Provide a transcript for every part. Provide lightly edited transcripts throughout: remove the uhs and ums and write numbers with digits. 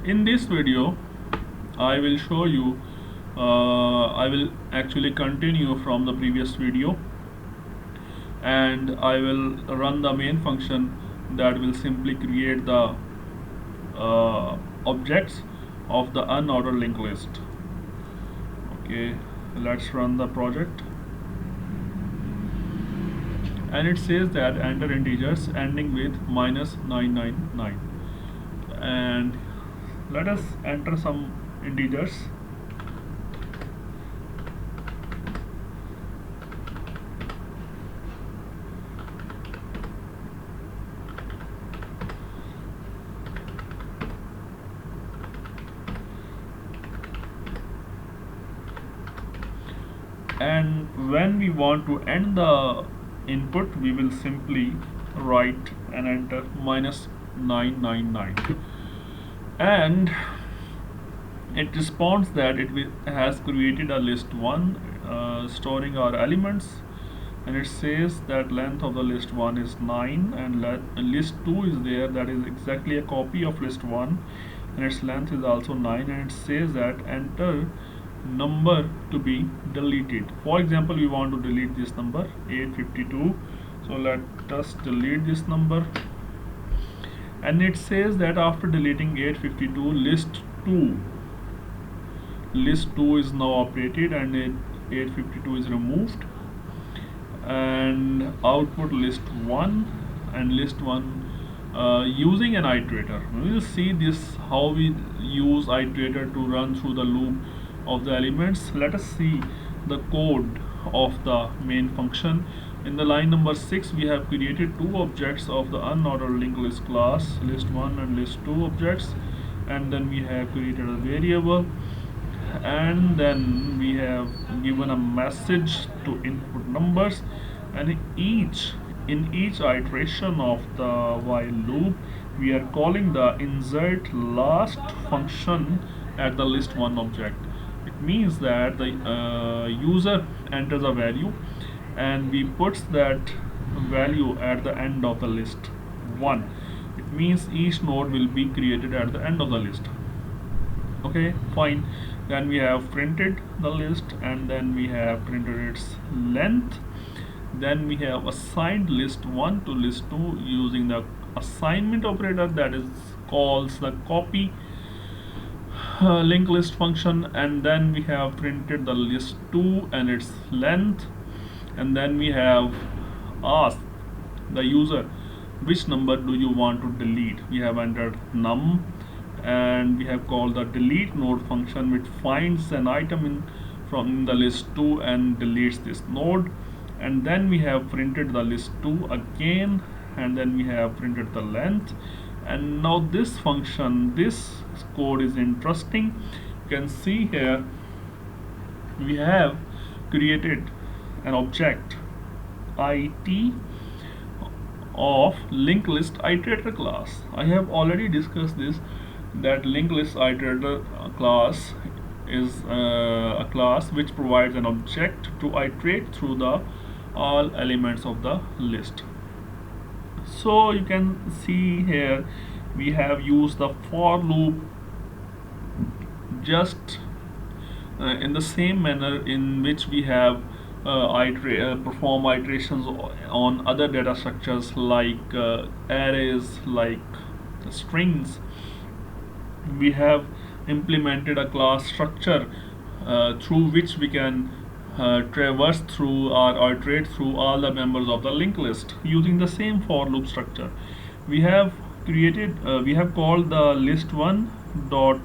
In this video I will show you I will actually continue from the previous video, and I will run the main function that will simply create the objects of the unordered linked list. Okay, let's run the project, and it says that enter integers ending with -999, and let us enter some integers. And when we want to end the input, we will simply write and enter -999, and it responds that has created a list 1 storing our elements, and it says that length of the list 1 is 9, and list 2 is there, that is exactly a copy of list 1, and its length is also 9, and it says that enter number to be deleted. For example, we want to delete this number 852, so let us delete this number, and it says that after deleting 852, list 2 is now operated, and 852 is removed, and output list 1, and list 1 using an iterator. We will see this how we use iterator to run through the loop of the elements. Let us see the code of the main function. In the line number 6, we have created two objects of the unordered linked list class, list 1 and list 2 objects, and then we have created a variable, and then we have given a message to input numbers, and in each iteration of the while loop, we are calling the insert last function at the list 1 object. It means that the user enters a value, and we puts that value at the end of the list 1. It means each node will be created at the end of the list. Okay, fine. Then we have printed the list, and then we have printed its length. Then we have assigned list 1 to list 2 using the assignment operator, that is calls the copy linked list function, and then we have printed the list 2 and its length, and then we have asked the user which number do you want to delete. We have entered num, and we have called the delete node function, which finds an item from the list 2 and deletes this node, and then we have printed the list 2 again, and then we have printed the length. And now this function, this code is interesting. You can see here we have created an object it of linked list iterator class. I have already discussed this, that linked list iterator class is a class which provides an object to iterate through the all elements of the list. So you can see here we have used the for loop just in the same manner in which we have perform iterations on other data structures like arrays, like strings. We have implemented a class structure through which we can traverse through or iterate through all the members of the linked list using the same for loop structure. We have called the list1 dot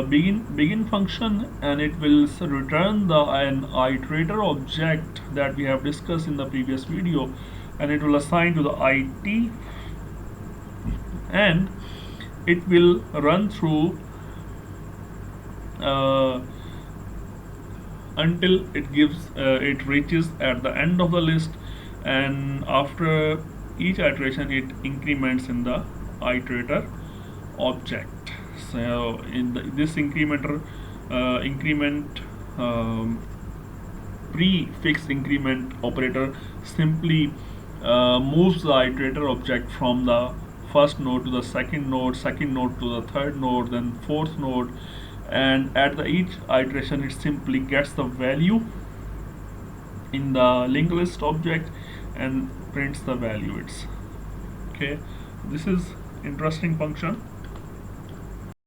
begin function, and it will return an iterator object that we have discussed in the previous video, and it will assign to the it, and it will run through until it reaches at the end of the list, and after each iteration it increments in the iterator object. So in this increment prefix increment operator simply moves the iterator object from the first node to the second node to the third node, then fourth node, and at the each iteration it simply gets the value in the linked list object and prints the value. It's okay. This is interesting function.